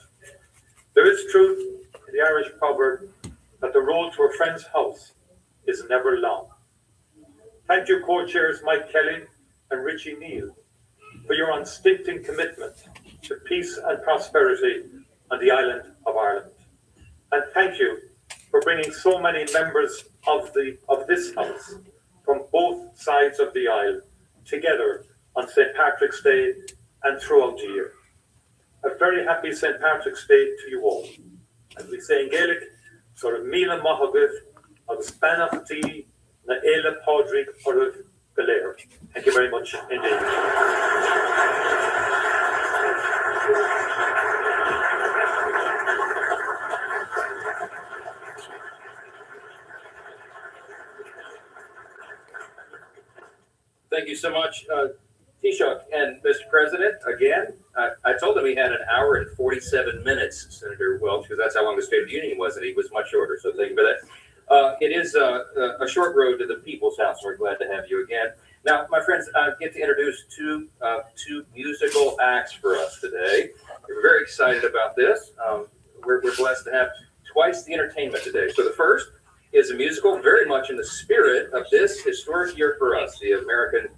There is truth in the Irish proverb that the road to a friend's house is never long. Thank you, co-chairs Mike Kelly and Richie Neal, for your unstinting commitment to peace and prosperity on the island of Ireland. And thank you for bringing so many members of this House from both sides of the aisle together on St. Patrick's Day and throughout the year. A very happy St. Patrick's Day to you all. As we say in Gaelic, sort of Míle Maithagad agus Bannachtí na Éile Pádraig Org Galéir. Thank you very much indeed. Thank you so much, Taoiseach. And Mr. President, again, I told him he had an hour and 47 minutes, Senator Welch, because that's how long the State of the Union was, and he was much shorter. So thank you for that. It is a short road to the People's House. We're glad to have you again. Now, my friends, I get to introduce two musical acts for us today. We're very excited about this. We're blessed to have twice the entertainment today. So the first is a musical very much in the spirit of this historic year for us, the American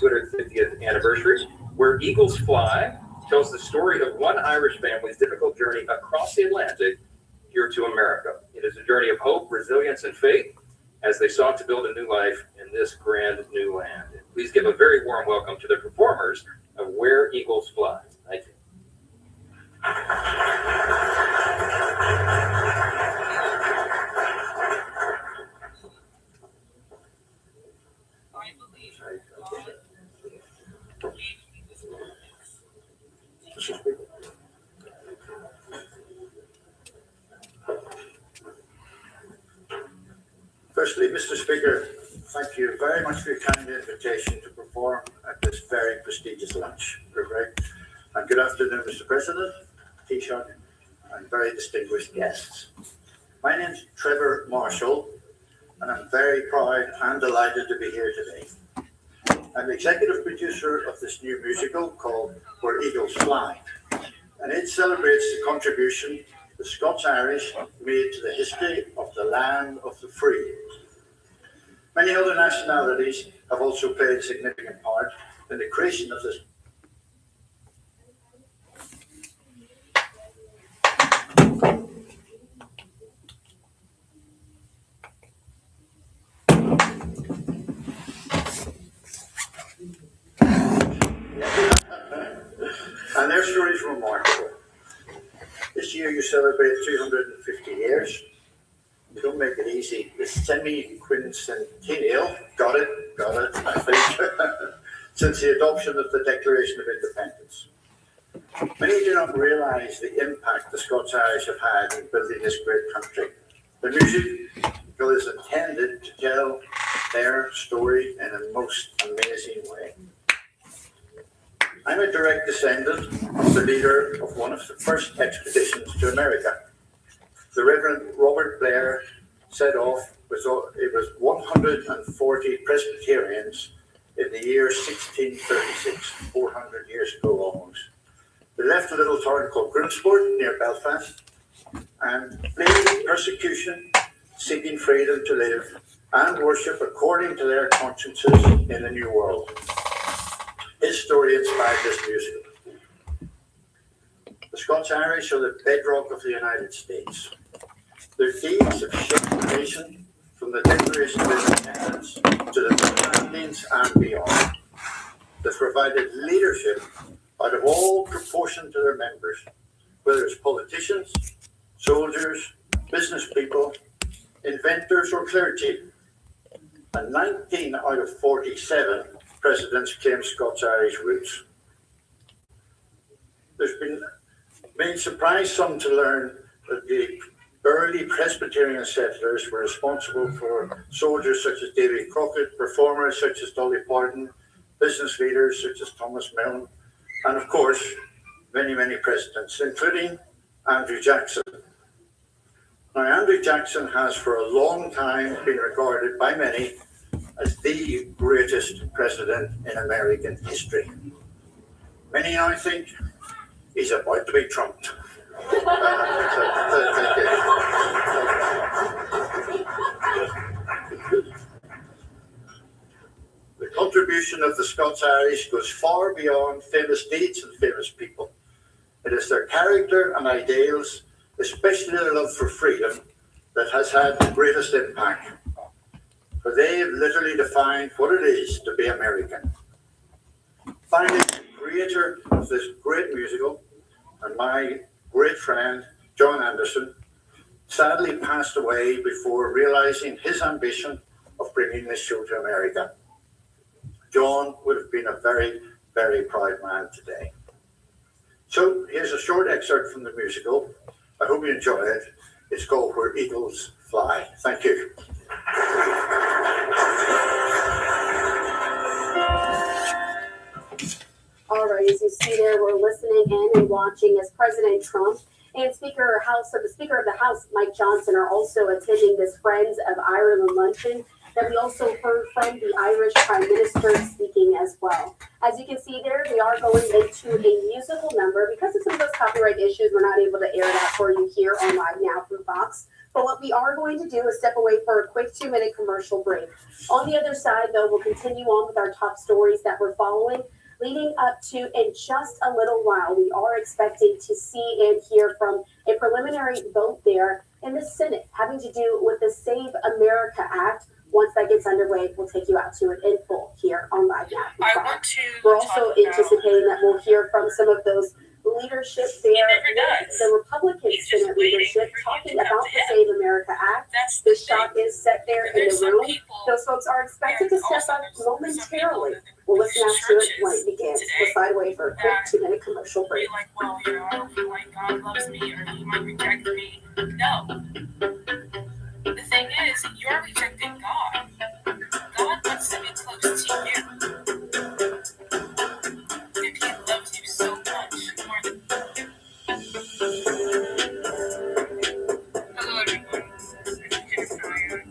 250th anniversary, Where Eagles Fly tells the story of one Irish family's difficult journey across the Atlantic here to America. It is a journey of hope, resilience, and faith as they sought to build a new life in this grand new land. Please give a very warm welcome to the performers of Where Eagles Fly. Thank you. Firstly, Mr. Speaker, thank you very much for your kind invitation to perform at this very prestigious lunch. And good afternoon, Mr. President, Taoiseach, and very distinguished guests. My name is Trevor Marshall, and I'm very proud and delighted to be here today. I'm the executive producer of this new musical called Where Eagles Fly, and it celebrates the contribution the Scots-Irish made to the history of the land of the free. Many other nationalities have also played a significant part in the creation of this. And their story is remarkable. This year you celebrate 250 years. you don't make it easy. The semi-quincentennial, got it, I think, since the adoption of the Declaration of Independence. Many do not realize the impact the Scots-Irish have had in building this great country. The musical is intended to tell their story in a most amazing way. I'm a direct descendant of the leader of one of the first expeditions to America. The Reverend Robert Blair set off with it was 140 Presbyterians in the year 1636, 400 years ago almost. They left a little town called Grimsport near Belfast and fled persecution, seeking freedom to live and worship according to their consciences in the New World. His story inspired this musical. The Scots-Irish are the bedrock of the United States. Their deeds have shaped the nation from the Declaration of Independence to the landings and beyond. They've provided leadership out of all proportion to their members, whether it's politicians, soldiers, business people, inventors, or clergy. And 19 out of 47 presidents claim Scots-Irish roots. May surprise some to learn that the early Presbyterian settlers were responsible for soldiers such as Davy Crockett, performers such as Dolly Parton, business leaders such as Thomas Milne, and of course, many, many presidents, including Andrew Jackson. Now, Andrew Jackson has for a long time been regarded by many as the greatest president in American history. Many now think he's about to be trumped. The contribution of the Scots-Irish goes far beyond famous deeds and famous people. It is their character and ideals, especially their love for freedom, that has had the greatest impact. For they have literally defined what it is to be American. Finally, the creator of this great musical and my great friend, John Anderson, sadly passed away before realizing his ambition of bringing this show to America. John would have been a very, very proud man today. So here's a short excerpt from the musical. I hope you enjoy it. It's called Where Eagles Fly. Thank you. All right, as you see there, we're listening in and watching as President Trump and the Speaker of the House, Mike Johnson, are also attending this Friends of Ireland luncheon that we also heard from the Irish Prime Minister speaking as well. As you can see there, we are going into a musical number. Because of some of those copyright issues, we're not able to air that for you here on Live Now from Fox. But what we are going to do is step away for a quick 2-minute commercial break. On the other side, though, we'll continue on with our top stories that we're following. Leading up to, in just a little while, we are expecting to see and hear from a preliminary vote there in the Senate having to do with the Save America Act. Once that gets underway, we'll take you out to it in full here on Live Now. We're also anticipating that we'll hear from some of those leadership there, the Republican Senate leadership, talking about the Save America Act. The shot is set there in the room. Those folks are expected to step up momentarily. We'll listen out to it when it begins. We'll slide away for a quick 2-minute commercial break. Like, well, I don't feel like God loves me or he might reject me. No. The thing is, you're rejecting God. God wants to be close to you. If he loves you so much more than... Hello, everyone. This is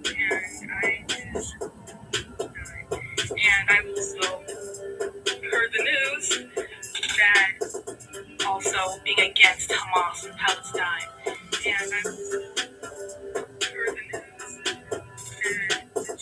Genissiah, and I also heard the news that also being against Hamas in Palestine, and I also heard the news that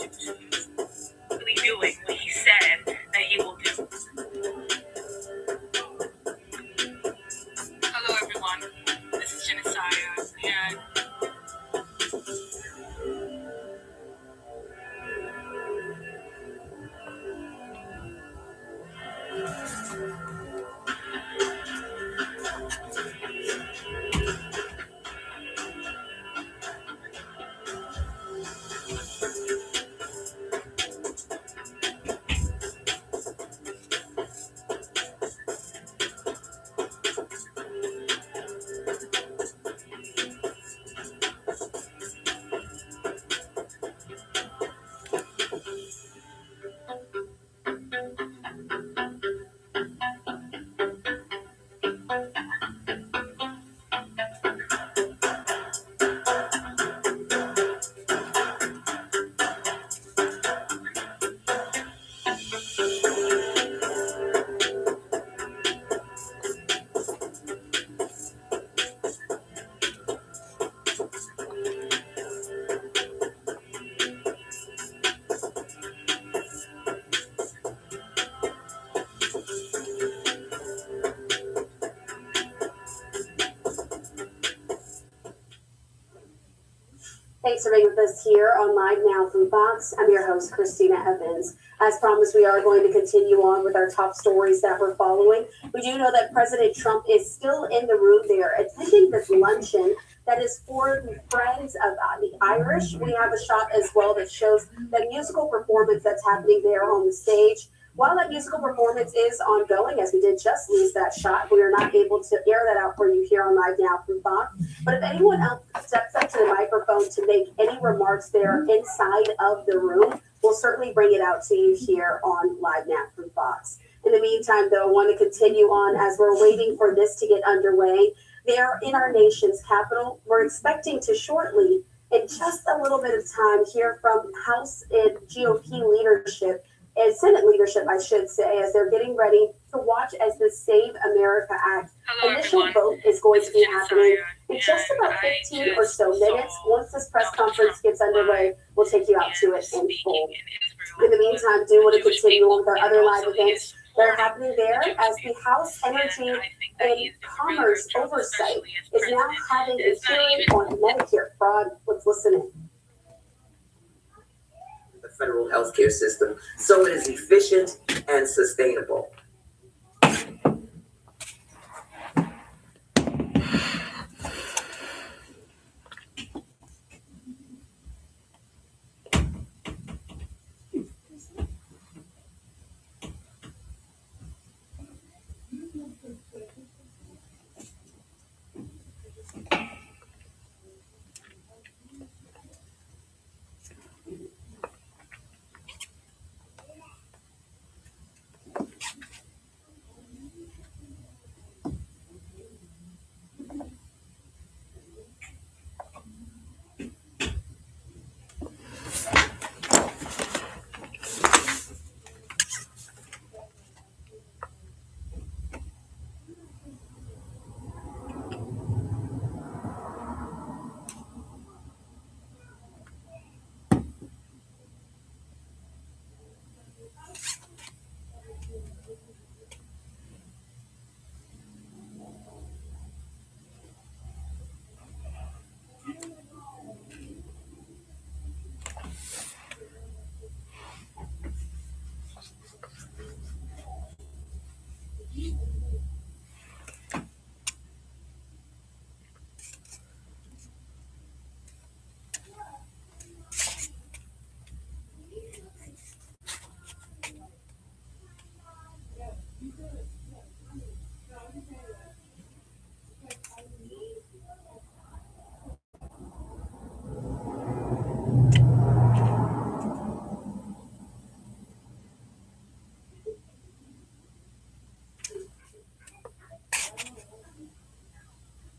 Thanks for being with us here on Live Now from Fox. I'm your host, Christina Evans. As promised, we are going to continue on with our top stories that we're following. We do know that President Trump is still in the room there attending this luncheon that is for the Friends of the Irish. We have a shot as well that shows the musical performance that's happening there on the stage. While that musical performance is ongoing, as we did just lose that shot, we are not able to air that out for you here on Live Now from Fox. But if anyone else steps up to the microphone to make any remarks there inside of the room, we'll certainly bring it out to you here on Live Now from Fox. In the meantime, though, I want to continue on as we're waiting for this to get underway. There in our nation's capital, we're expecting to shortly, in just a little bit of time, hear from House and GOP leadership and Senate leadership, I should say, as they're getting ready to watch as the Save America Act initial vote is going to be happening in just about 15 or so minutes. Once this press conference gets underway, we'll take you out to it in full. In the meantime, do want to continue on with our other live events that are happening there as the House Energy and Commerce Oversight is now having a hearing on Medicare fraud. Let's listen in. The federal healthcare system so it is efficient and sustainable.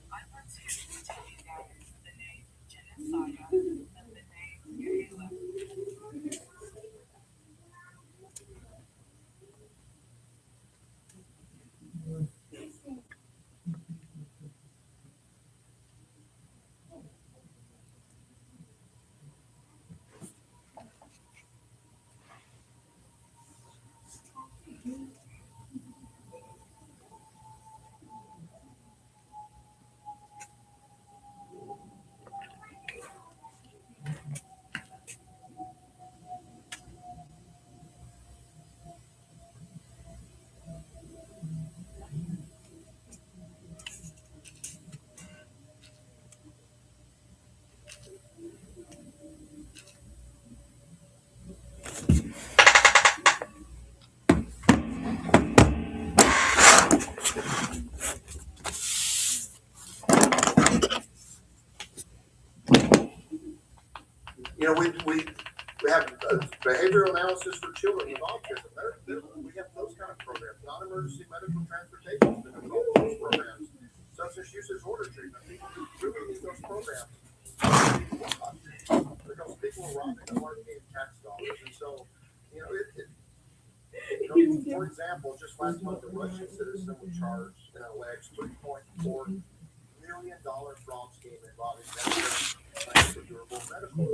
I want to tell you guys the name Genissiah and the name Caleb. You know, we have behavioral analysis for children with autism. We have those kind of programs. non-emergency medical transportation, the adult use programs, substance use disorder treatment. People who really need those programs because people are robbing the hard-paid tax dollars, and so for example, just last month, a Russian citizen was charged and alleged $3.4 million fraud scheme involving Medicare for durable medical.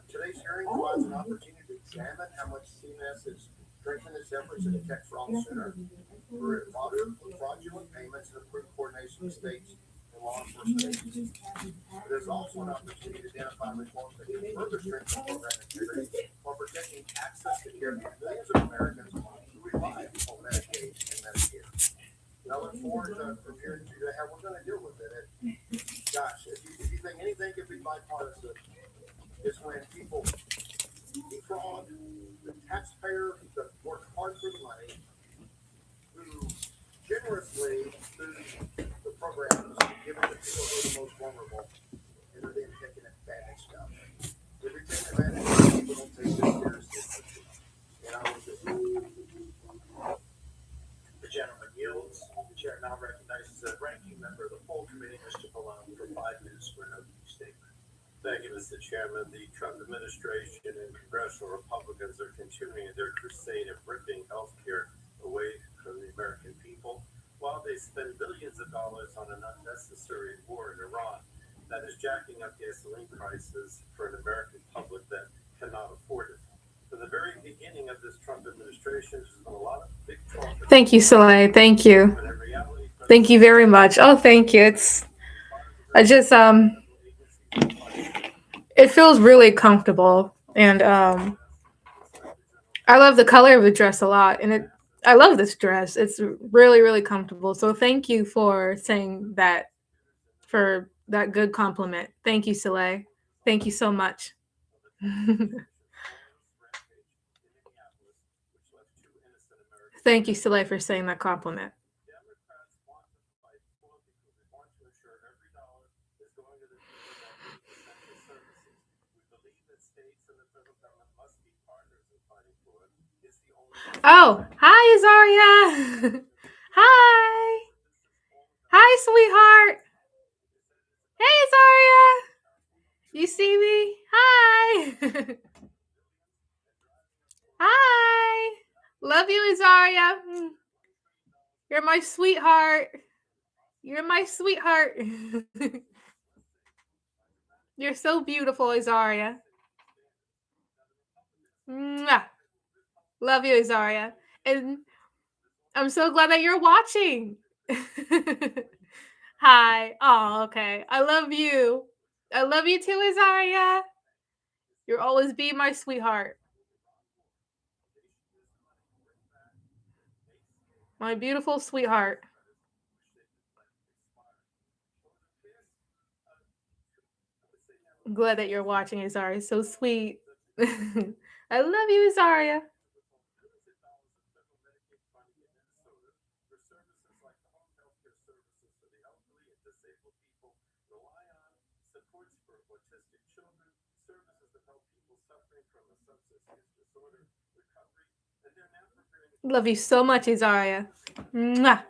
Today's hearing provides an opportunity to examine how much CMS is strengthening its efforts to detect fraud sooner through fraudulent payments and improved coordination with states and law enforcement agencies. There's also an opportunity to identify reforms that can further strengthen program integrity while protecting access to care for millions of Americans who rely on Medicaid and Medicare. And I look forward to hearing today how we're going to deal with it. And gosh, if you think anything can be bipartisan, it's when people defraud the taxpayer that worked hard for the money, who generously through the programs given to people who are the most vulnerable, and are then taking advantage of it. If you're taking advantage of it, people don't take this seriously. And I was just The gentleman yields. The chair now recognizes the ranking member of the full committee, Mr. Malone, for 5 minutes for an opening statement. Thank you, Mr. Chairman. The Trump administration and congressional Republicans are continuing their crusade of ripping health care away from the American people while they spend billions of dollars on an unnecessary war in Iran that is jacking up gasoline prices for an American public that cannot afford it. From the very beginning of this Trump administration, there's been a lot of big talk. Thank you, Soleil. Thank you. Thank you very much. Oh, thank you. I just it feels really comfortable, and I love the color of the dress a lot, and I love this dress. It's really, really comfortable. So thank you for saying that, for that good compliment. Thank you, Soleil. Thank you so much. Thank you, Soleil, for saying that compliment. Democrats want to fight poor because they want to ensure every dollar is going to the people that need essential services. We believe that states and the federal government must be partners in fighting for it. It's the only way. Oh, hi, Azaria. Hi. Hi, sweetheart. Hey, Azaria. You see me? Hi. Hi. Love you, Azaria. You're my sweetheart. You're my sweetheart. You're so beautiful, Azaria. Mwah. Love you, Azaria. And I'm so glad that you're watching. Hi. Oh, okay. I love you. I love you too, Azaria. You'll always be my sweetheart. My beautiful sweetheart. I'm glad that you're watching, Azaria. So sweet. I love you, Azaria. Love you so much, Azaria. Mwah.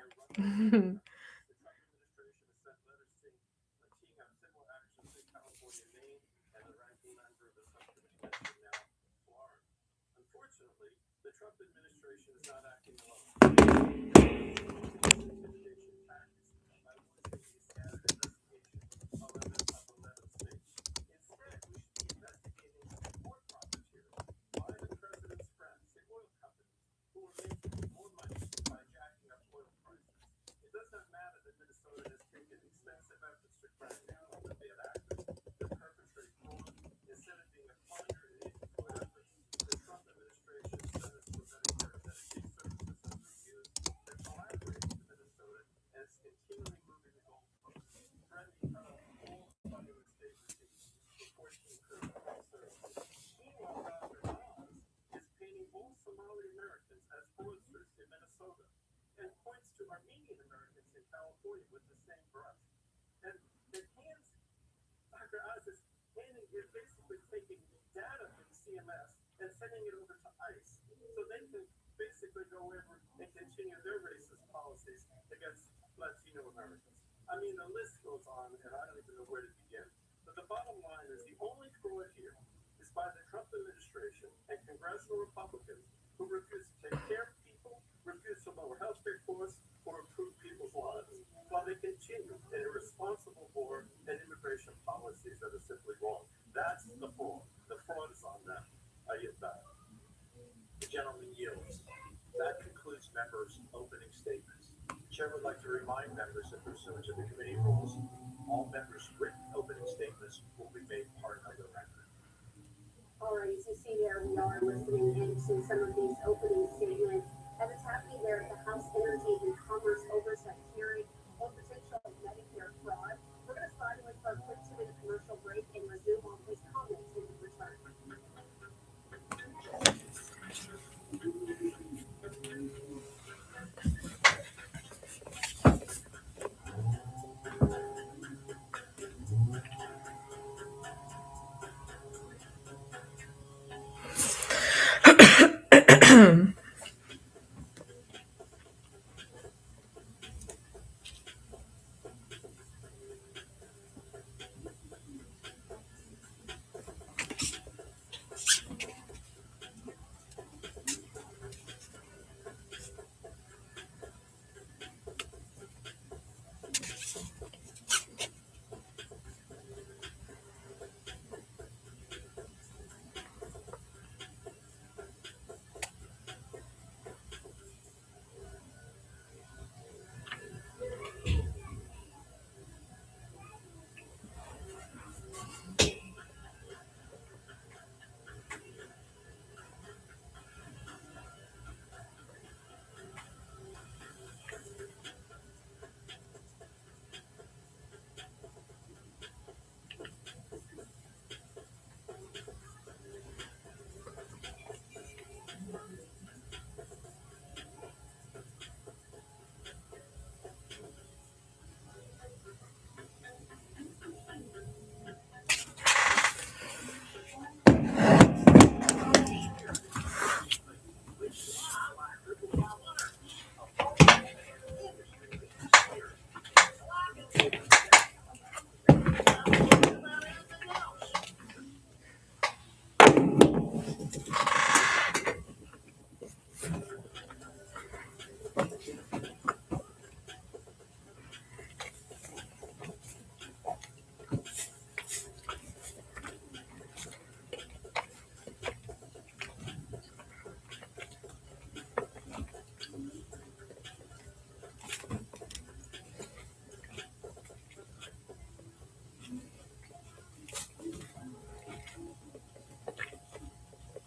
Unfortunately, the Trump administration is not acting alone. by the Trump administration and congressional Republicans who refuse to take care of people, refuse to lower health care costs, or improve people's lives, while they continue in irresponsible war and immigration policies that are simply wrong. That's the fraud. The fraud is on them. I yield back. The gentleman yields. That concludes members' opening statements. The chair would like to remind members that pursuant to the committee rules, all members' written opening statements will be made part of the record. All right, as you see there, we are listening into some of these opening statements as it's happening there at the House Energy and Commerce Oversight hearing on potential Medicare fraud. We're going to slide away for a quick 2-minute commercial break and resume on these comments when we return.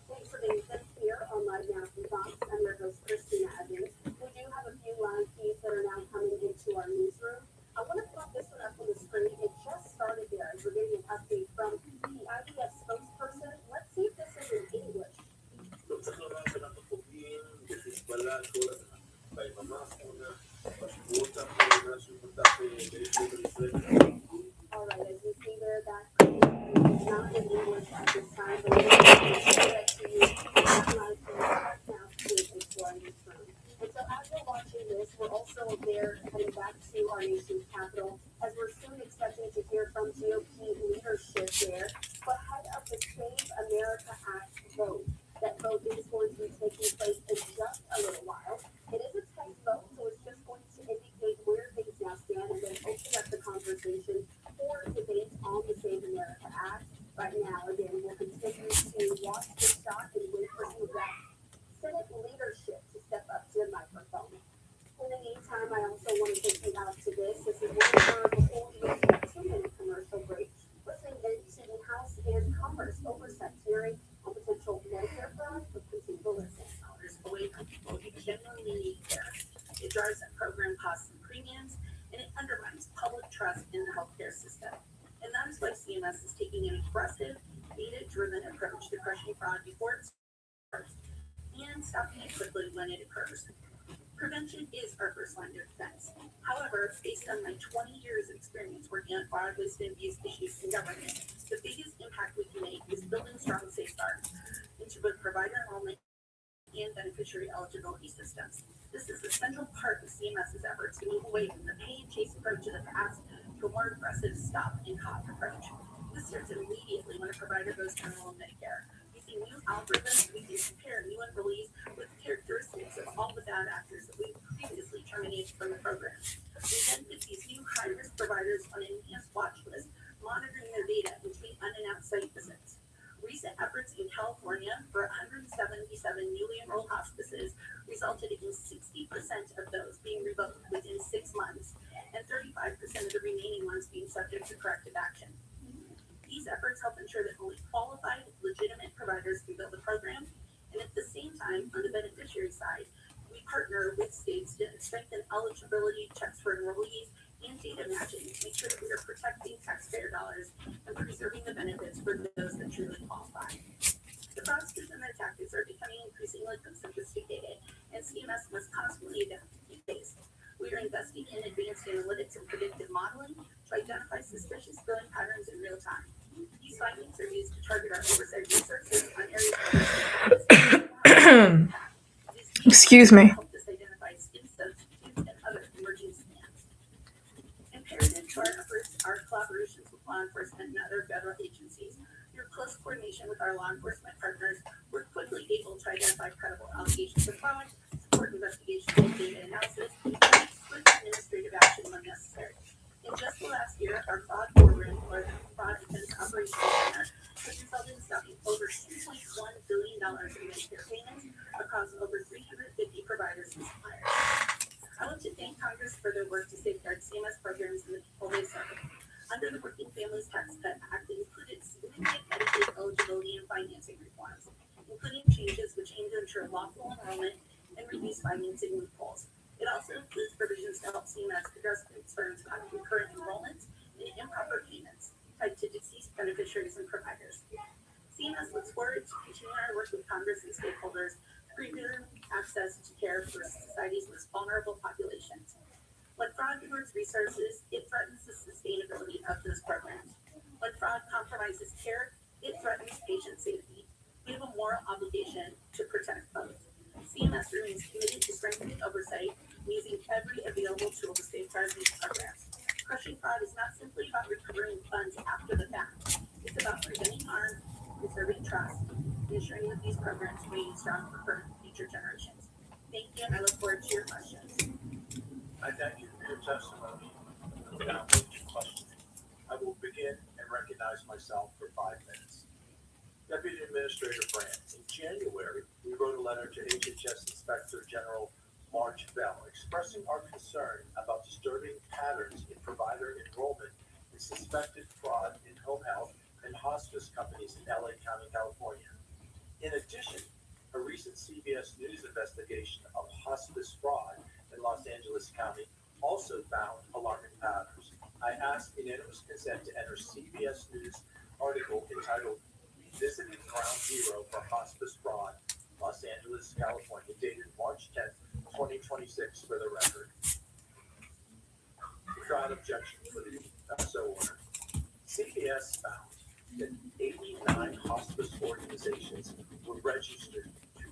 Thanks for being with us here on Live Now from Fox. I'm your host, Christina Evans. We do have a few live feeds that are now coming into our newsroom. I want to pop this one up on the screen. It just started there as we're getting an update from the IDF spokesperson. Let's see if this is in English. All right, as you see there, that is not in English at this time, but we're going to show that to you live from right now into our newsroom. And so as we're watching this, we're also there heading back to our nation's capital as we're soon expecting to hear from GOP leadership there. But ahead of the Save America Act vote, that vote is going to be taking place in just a little while. It is a text vote, so it's just going to indicate where things now stand and then open up the conversation for debate on the Save America Act. Right now, again, we'll continue to watch this shot and wait for some of that Senate leadership to step up to the microphone. In the meantime, I also want to take you out to this. This is one word before we go to a 2-minute commercial break. Listening into the House and Commerce Oversight hearing on potential Medicare fraud with continue to listen. Away from people who genuinely need care. It drives up program costs and premiums, and it undermines public trust in the healthcare system. And that is why CMS is taking an aggressive, data-driven approach to crushing fraud before it starts and stopping it quickly when it occurs. Prevention is our first line of defense. However, based on my 20 years of experience working on fraud, waste, and abuse issues in government, the biggest impact we can make is building strong safeguards into both provider enrollment and beneficiary eligibility systems. This is the central part of CMS's efforts to move away from the pay and chase approach of the past to a more aggressive stop and cop approach. This starts immediately when a provider goes to enroll in Medicare. Using new algorithms, we can compare new enrollees with characteristics of all the bad actors that we previously terminated from the program. We then put these new high-risk providers on an enhanced watch list, monitoring their data between unannounced site visits. Recent efforts in California for 177 newly enrolled hospices resulted in 60% of those being revoked within 6 months and 35% of the remaining ones being subject to corrective action. These efforts help ensure that only qualified, legitimate providers can bill the program, and at the same time, on the beneficiary side, we partner with states to strengthen eligibility checks for enrollees and data matching to make sure that we are protecting taxpayer dollars and preserving the benefits for those that truly qualify. The fraudsters and their tactics are becoming increasingly sophisticated, and CMS must constantly adapt to keep pace. We are investing in advanced analytics and predictive modeling to identify suspicious billing patterns in real time. These findings are used to target our oversight resources on areas of Excuse me. help us identify skin substitutes and other emerging scams. Imperative to our efforts are collaborations with law enforcement and other federal agencies. Through close coordination with our law enforcement partners, we're quickly able to identify credible allegations of fraud, support investigations and data analysis, and take swift administrative action when necessary. In just the last year, our fraud program, or the Fraud Defense Operations Center, has resulted in stopping over $2.1 billion in Medicare payments across over 350 providers and suppliers. I want to thank Congress for their work to safeguard CMS programs and the people they serve. Under the Working Families Tax Cut Act, it included significant Medicaid eligibility and financing reforms, including changes which aim to ensure lawful enrollment and reduce financing loopholes. It also includes provisions to help CMS address concerns about concurrent enrollments and improper payments tied to deceased beneficiaries and providers. CMS looks forward to continuing our work with Congress and stakeholders to preserve access to care for society's most vulnerable populations. When fraud diverts resources, it threatens the sustainability of those programs. When fraud compromises care, it threatens patient safety. We have a moral obligation to protect both. CMS remains committed to strengthening oversight and using every available tool to safeguard these programs. Crushing fraud is not simply about recovering funds after the fact. It's about preventing harm, preserving trust, and ensuring that these programs remain strong for current and future generations. Thank you, and I look forward to your questions. I thank you for your testimony. Now move to questioning. I will begin and recognize myself for 5 minutes. Deputy Administrator Brand, in January, we wrote a letter to HHS Inspector General March Bell expressing our concern about disturbing patterns in provider enrollment and suspected fraud in home health and hospice companies in LA County, California. In addition, a recent CBS News investigation of hospice fraud in Los Angeles County also found alarming patterns. I asked unanimous consent to enter CBS News article entitled Revisiting Ground Zero for Hospice Fraud, Los Angeles, California, dated March 10th, 2026 for the record. Without objection for the so ordered. CBS found that 89 hospice organizations were registered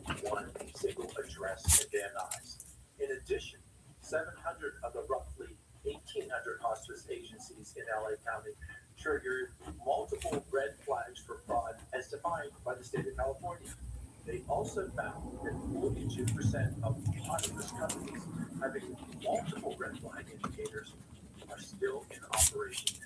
to one single address in Van Nuys. In addition, 700 of the roughly 1,800 hospice agencies in LA County triggered multiple red flags for fraud as defined by the state of California. They also found that 42% of hospice companies having multiple red flag indicators are still in operation